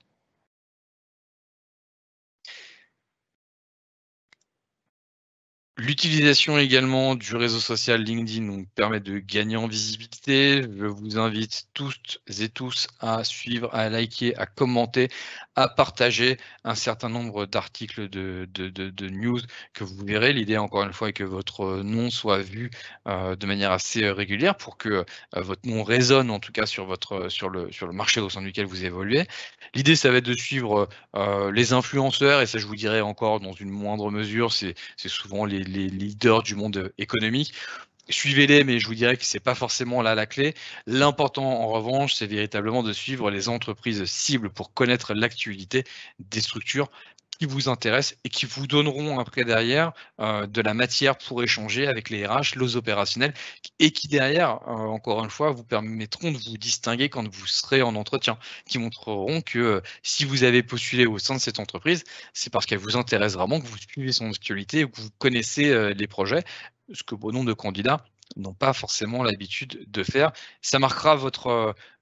L'utilisation également du réseau social LinkedIn nous permet de gagner en visibilité. Je vous invite toutes et tous à suivre, à liker, à commenter, à partager un certain nombre d'articles de news que vous verrez. L'idée, encore une fois, est que votre nom soit vu de manière assez régulière pour que votre nom résonne, en tout cas, sur le marché au sein duquel vous évoluez. L'idée, ça va être de suivre les influenceurs, et ça, je vous dirais encore dans une moindre mesure, c'est souvent les leaders du monde, économique. Suivez-les, mais je vous dirais que c'est pas forcément là la clé. L'important en revanche, c'est véritablement de suivre les entreprises cibles pour connaître l'actualité des structures qui vous intéressent et qui vous donneront après derrière, de la matière pour échanger avec les RH, les opérationnels et qui derrière, encore une fois, vous permettront de vous distinguer quand vous serez en entretien. Qui montreront que, si vous avez postulé au sein de cette entreprise, c'est parce qu'elle vous intéresse vraiment, que vous suivez son actualité ou que vous connaissez, les projets, ce que bon nombre de candidats n'ont pas forcément l'habitude de faire. Ça marquera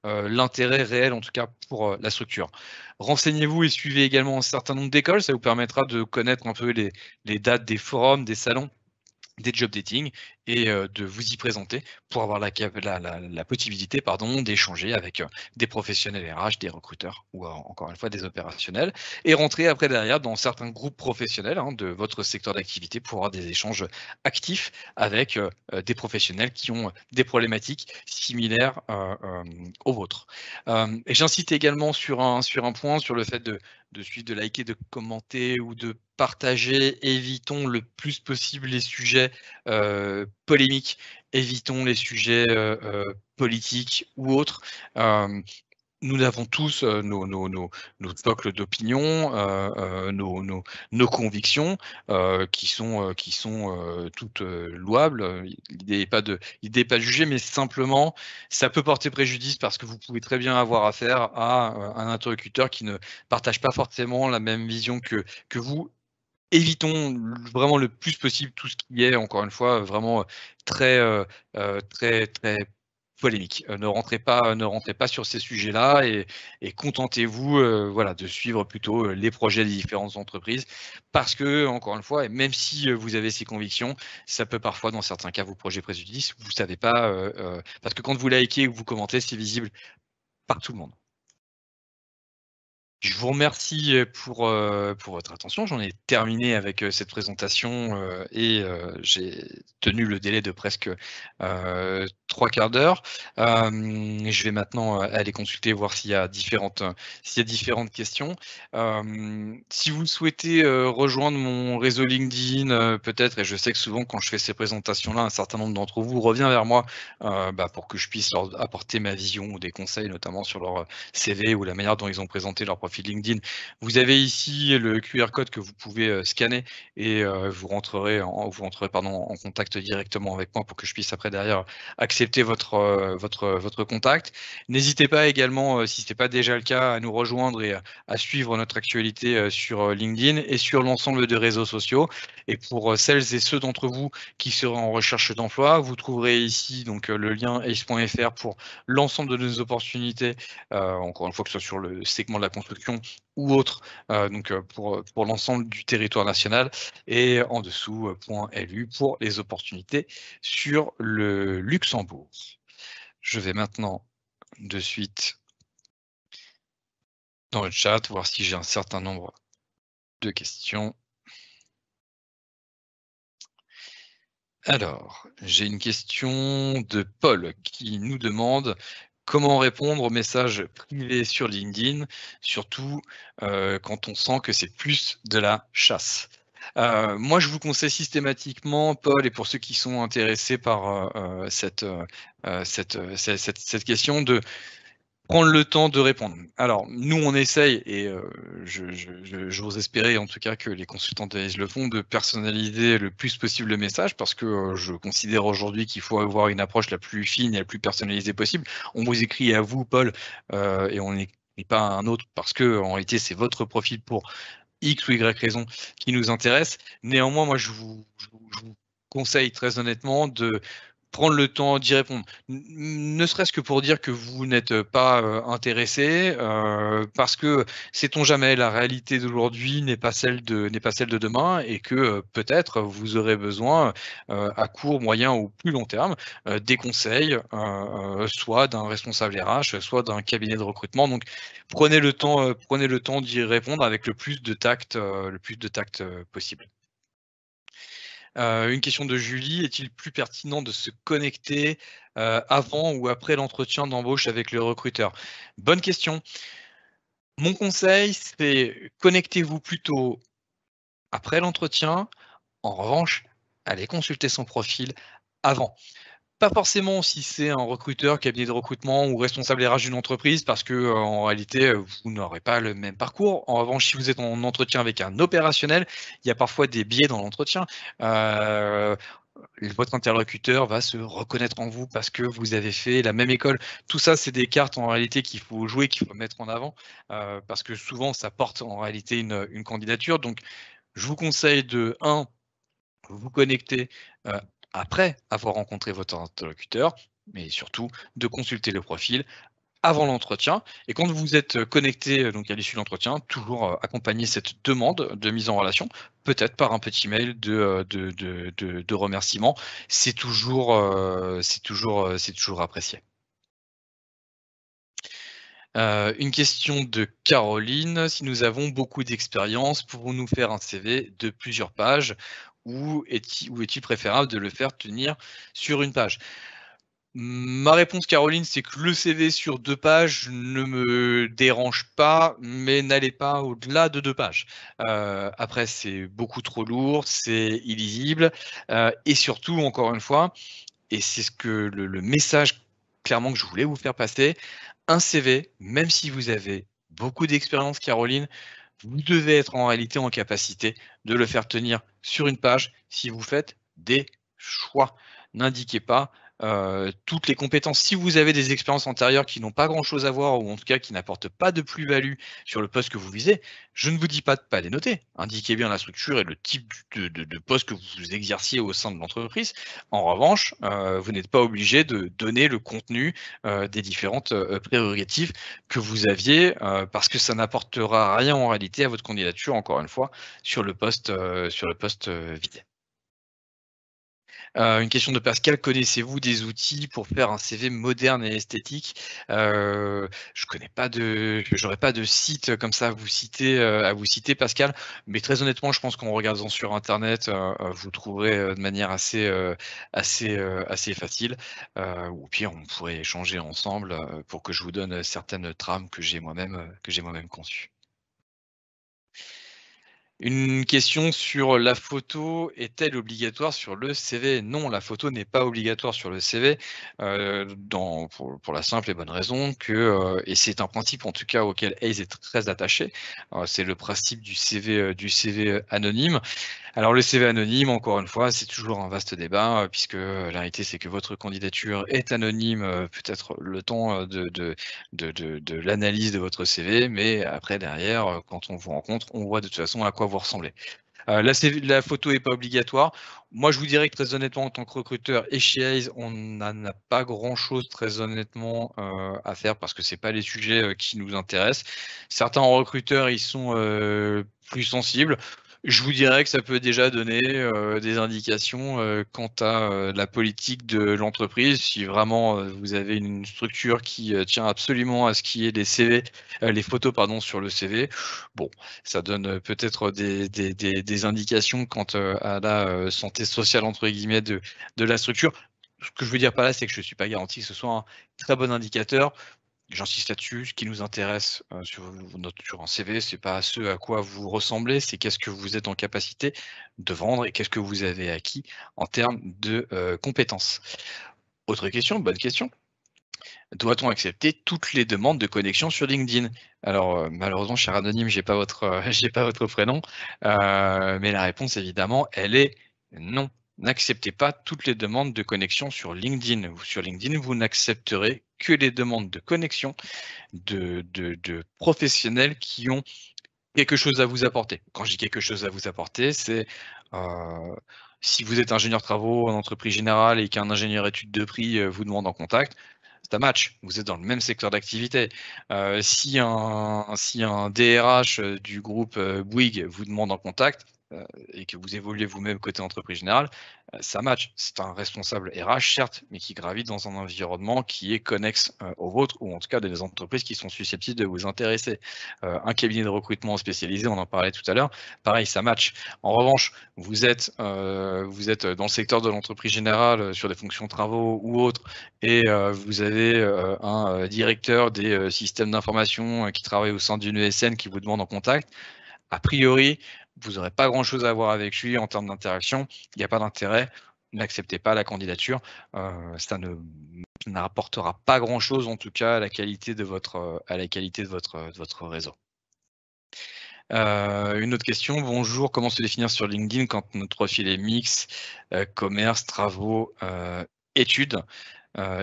l'intérêt réel en tout cas pour, la structure. Renseignez-vous et suivez également un certain nombre d'écoles, ça vous permettra de connaître un peu les dates des forums, des salons, des job dating et de vous y présenter pour avoir la possibilité pardon, d'échanger avec, des professionnels RH, des recruteurs ou encore une fois des opérationnels et rentrer après derrière dans certains groupes professionnels, hein, de votre secteur d'activité pour avoir des échanges actifs avec, des professionnels qui ont des problématiques similaires, aux vôtres. Et j'incite également sur un point, sur le fait de suivre, de liker, de commenter ou de partager. Évitons le plus possible les sujets, polémiques, évitons les sujets, politiques ou autres. Hem Nous avons tous, nos socles d'opinion, nos convictions, qui sont toutes, louables. L'idée est pas de juger, mais simplement, ça peut porter préjudice parce que vous pouvez très bien avoir affaire à, un interlocuteur qui ne partage pas forcément la même vision que vous. Évitons vraiment le plus possible tout ce qui est, encore une fois, vraiment, très, très polémique. Ne rentrez pas sur ces sujets-là et contentez-vous, voilà, de suivre plutôt, les projets des différentes entreprises. Parce que encore une fois, et même si, vous avez ces convictions, ça peut parfois, dans certains cas, vous porter préjudice. Vous savez pas, parce que quand vous likez ou vous commentez, c'est visible par tout le monde. Je vous remercie, pour votre attention. J'en ai terminé avec, cette présentation, j'ai tenu le délai de presque, 3/4 d'heure. Je vais maintenant, aller consulter, voir s'il y a différentes questions. Si vous souhaitez, rejoindre mon réseau LinkedIn, peut-être, et je sais que souvent quand je fais ces présentations-là, un certain nombre d'entre vous revient vers moi, pour que je puisse leur apporter ma vision ou des conseils, notamment sur leur, CV ou la manière dont ils ont présenté leur profil LinkedIn. Vous avez ici le QR code que vous pouvez, scanner et vous rentrerez pardon, en contact directement avec moi pour que je puisse après derrière accepter votre contact. N'hésitez pas également, si ce n'est pas déjà le cas, à nous rejoindre et à suivre notre actualité, sur, LinkedIn et sur l'ensemble des réseaux sociaux. Et pour, celles et ceux d'entre vous qui seraient en recherche d'emploi, vous trouverez ici donc, le lien ace.fr pour l'ensemble de nos opportunités, encore une fois que ce soit sur le segment de la construction ou autre, donc pour l'ensemble du territoire national et en dessous, .lu pour les opportunités sur le Luxembourg. Je vais maintenant de suite dans le chat, voir si j'ai un certain nombre de questions. Alors, j'ai une question de Paul qui nous demande: «Comment répondre aux messages privés sur LinkedIn, surtout, quand on sent que c'est plus de la chasse?» Moi, je vous conseille systématiquement, Paul, et pour ceux qui sont intéressés par, cette question, de prendre le temps de répondre. Alors, nous, on essaye et j'ose espérer en tout cas que les consultants TAS le font, de personnaliser le plus possible le message parce que, je considère aujourd'hui qu'il faut avoir une approche la plus fine et la plus personnalisée possible. On vous écrit à vous, Paul, et on n'écrit pas à un autre parce que en réalité, c'est votre profil pour X ou Y raison qui nous intéresse. Néanmoins, moi, je vous conseille très honnêtement de prendre le temps d'y répondre. Ne serait-ce que pour dire que vous n'êtes pas, intéressé, parce que sait-on jamais, la réalité d'aujourd'hui n'est pas celle de demain et que, peut-être vous aurez besoin, à court, moyen ou plus long terme, des conseils, soit d'un responsable RH, soit d'un cabinet de recrutement. Donc prenez le temps d'y répondre avec le plus de tact, possible. Une question de Julie: «Est-il plus pertinent de se connecter, avant ou après l'entretien d'embauche avec le recruteur?» Bonne question. Mon conseil, c'est connectez-vous plutôt après l'entretien. En revanche, allez consulter son profil avant. Pas forcément si c'est un recruteur, cabinet de recrutement ou responsable RH d'une entreprise parce que, en réalité, vous n'aurez pas le même parcours. En revanche, si vous êtes en entretien avec un opérationnel, il y a parfois des biais dans l'entretien. Heu, Votre interlocuteur va se reconnaître en vous parce que vous avez fait la même école. Tout ça, c'est des cartes en réalité qu'il faut jouer, qu'il faut mettre en avant, parce que souvent ça porte en réalité une candidature. Donc je vous conseille de 1, vous connecter, heu, après avoir rencontré votre interlocuteur, mais surtout de consulter le profil avant l'entretien. Et quand vous êtes connecté, donc à l'issue de l'entretien, toujours, accompagner cette demande de mise en relation, peut-être par un petit mail de remerciement. C'est toujours apprécié. Une question de Caroline: «Si nous avons beaucoup d'expérience, pouvons-nous faire un CV de plusieurs pages ou est-il préférable de le faire tenir sur une page?» Ma réponse, Caroline, c'est que le CV sur 2 pages ne me dérange pas, mais n'allez pas au-delà de 2 pages. Après, c'est beaucoup trop lourd, c'est illisible, et surtout, encore une fois, et c'est ce que le message clairement que je voulais vous faire passer, un CV, même si vous avez beaucoup d'expérience, Caroline, vous devez être en réalité en capacité de le faire tenir sur une page si vous faites des choix. N'indiquez pas, toutes les compétences. Si vous avez des expériences antérieures qui n'ont pas grand-chose à voir ou en tout cas qui n'apportent pas de plus-value sur le poste que vous visez, je ne vous dis pas de pas les noter. Indiquez bien la structure et le type de poste que vous exerciez au sein de l'entreprise. En revanche, vous n'êtes pas obligé de donner le contenu, des différentes, prérogatives que vous aviez, parce que ça n'apportera rien en réalité à votre candidature, encore une fois, sur le poste, visé. Une question de Pascal: «Connaissez-vous des outils pour faire un CV moderne et esthétique?» Je connais pas de j'aurais pas de site comme ça à vous citer Pascal, mais très honnêtement, je pense qu'en regardant sur internet, vous trouverez, de manière assez facile, ou au pire on pourrait échanger ensemble, pour que je vous donne, certaines trames que j'ai moi-même conçues. Une question sur la photo est-elle obligatoire sur le CV? Non, la photo n'est pas obligatoire sur le CV, pour la simple et bonne raison que, et c'est un principe en tout cas auquel Hayes est très attaché, c'est le principe du CV anonyme. Alors le CV anonyme, encore une fois, c'est toujours un vaste débat, puisque, la réalité, c'est que votre candidature est anonyme, peut-être le temps, de l'analyse de votre CV, mais après derrière, quand on vous rencontre, on voit de toute façon à quoi vous ressemblez. La photo est pas obligatoire. Moi, je vous dirais que très honnêtement, en tant que recruteur et chez Hayes, on n'en a pas grand-chose très honnêtement, à faire parce que c'est pas les sujets, qui nous intéressent. Certains recruteurs, ils sont, plus sensibles. Je vous dirais que ça peut déjà donner, des indications, quant à, la politique de l'entreprise. Si vraiment, vous avez une structure qui, tient absolument à ce qu'il y ait les photos pardon sur le CV, bon, ça donne, peut-être des indications quant, à la, «santé sociale» entre guillemets de la structure. Ce que je veux dire par là, c'est que je ne suis pas garanti que ce soit un très bon indicateur. J'insiste là-dessus, ce qui nous intéresse, sur un CV, c'est pas ce à quoi vous ressemblez, c'est qu'est-ce que vous êtes en capacité de vendre et qu'est-ce que vous avez acquis en termes de, compétences. Autre question, bonne question: doit-on accepter toutes les demandes de connexion sur LinkedIn? Alors, malheureusement, cher anonyme, j'ai pas votre, j'ai pas votre prénom, mais la réponse évidemment, elle est non. N'acceptez pas toutes les demandes de connexion sur LinkedIn. Sur LinkedIn, vous n'accepterez que les demandes de connexion de professionnels qui ont quelque chose à vous apporter. Quand je dis quelque chose à vous apporter, c'est, heu, si vous êtes ingénieur travaux en entreprise générale et qu'un ingénieur études de prix, vous demande en contact, ça match, vous êtes dans le même secteur d'activité. Si un DRH, du groupe, Bouygues vous demande en contact, et que vous évoluez vous-même côté entreprise générale, ça match. C'est un responsable RH certes, mais qui gravite dans un environnement qui est connexe, au vôtre ou en tout cas des entreprises qui sont susceptibles de vous intéresser. Un cabinet de recrutement spécialisé, on en parlait tout à l'heure, pareil, ça match. En revanche, vous êtes dans le secteur de l'entreprise générale, sur des fonctions travaux ou autres et vous avez, un, directeur des, systèmes d'information, qui travaille au sein d'une ESN qui vous demande en contact. A priori, vous n'aurez pas grand-chose à voir avec lui en termes d'interaction. Il n'y a pas d'intérêt. N'acceptez pas la candidature. Ça n'apportera pas grand-chose, en tout cas, à la qualité de votre réseau. Une autre question: «Bonjour, comment se définir sur LinkedIn quand notre profil est mix, commerce, travaux, études?»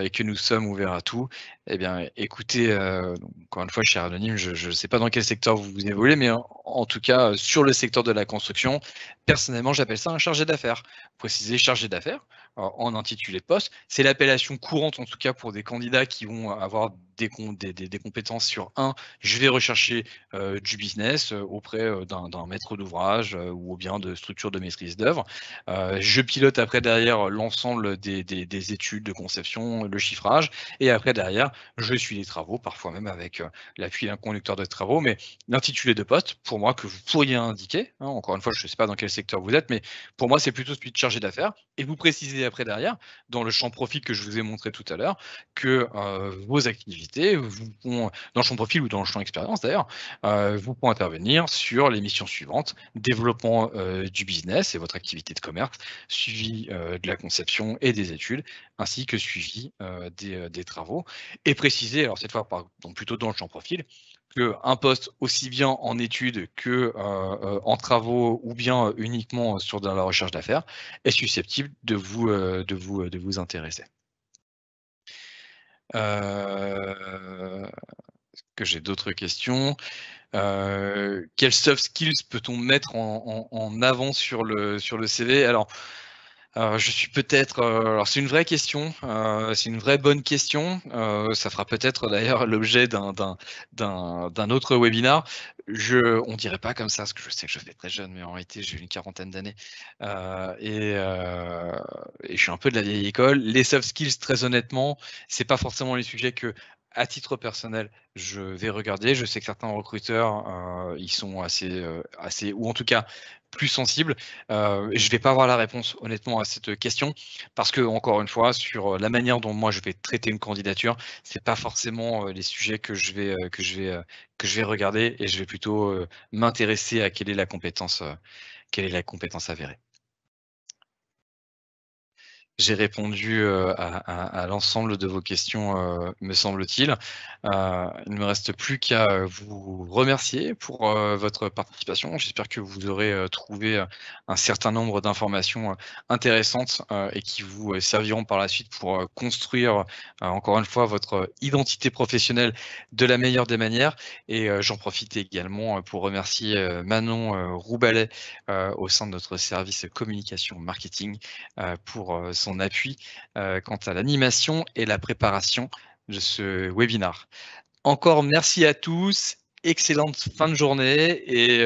Et que nous sommes ouverts à tout. Eh bien, écoutez, encore une fois, cher anonyme, je ne sais pas dans quel secteur vous évoluez, mais en tout cas, sur le secteur de la construction, personnellement, j'appelle ça un chargé d'affaires. Préciser chargé d'affaires, en intitulé de poste. C'est l'appellation courante, en tout cas, pour des candidats qui vont avoir des compétences sur je vais rechercher, du business, auprès, d'un maître d'ouvrage, ou bien de structures de maîtrise d'œuvre. Je pilote après derrière l'ensemble des études de conception, le chiffrage et après derrière, je suis les travaux, parfois même avec, l'appui d'un conducteur de travaux. Mais l'intitulé de poste, pour moi, que vous pourriez indiquer, hein, encore une fois, je ne sais pas dans quel secteur vous êtes, mais pour moi, c'est plutôt celui de chargé d'affaires et vous précisez après derrière, dans le champ profil que je vous ai montré tout à l'heure, que, vos activités curiosité, dans le champ profil ou dans le champ expérience d'ailleurs, vous pourrez intervenir sur les missions suivantes: développement du business et votre activité de commerce, suivi de la conception et des études, ainsi que suivi des travaux. Et préciser, alors cette fois donc plutôt dans le champ profil, qu'un poste aussi bien en études que en travaux ou bien uniquement sur de la recherche d'affaires est susceptible de vous intéresser. Que j'ai d'autres questions? Quels soft skills peut-on mettre en avant sur le CV? Alors, je suis peut-être, alors c'est une vraie question, c'est une vraie bonne question, ça fera peut-être d'ailleurs l'objet d'un autre webinar. On dirait pas comme ça, parce que je sais que je fais très jeune, mais en réalité, j'ai une quarantaine d'années, et je suis un peu de la vieille école. Les soft skills, très honnêtement, c'est pas forcément les sujets que, à titre personnel, je vais regarder. Je sais que certains recruteurs, ils sont assez ou en tout cas plus sensibles. Je vais pas avoir la réponse honnêtement à cette question parce que encore une fois sur la manière dont moi je vais traiter une candidature, c'est pas forcément, les sujets que je vais regarder et je vais plutôt, m'intéresser à quelle est la compétence avérée. J'ai répondu, à l'ensemble de vos questions, me semble-t-il. Il ne me reste plus qu'à, vous remercier pour, votre participation. J'espère que vous aurez, trouvé, un certain nombre d'informations, intéressantes, et qui vous, serviront par la suite pour, construire, encore une fois votre identité professionnelle de la meilleure des manières et j'en profite également, pour remercier, Manon, Roubalet, au sein de notre service communication marketing, pour, son appui, quant à l'animation et la préparation de ce webinar. Encore merci à tous, excellente fin de journée et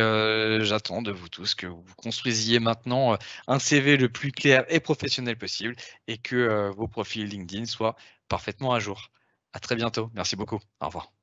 j'attends de vous tous que vous construisiez maintenant, un CV le plus clair et professionnel possible et que, vos profils LinkedIn soient parfaitement à jour. À très bientôt. Merci beaucoup. Au revoir.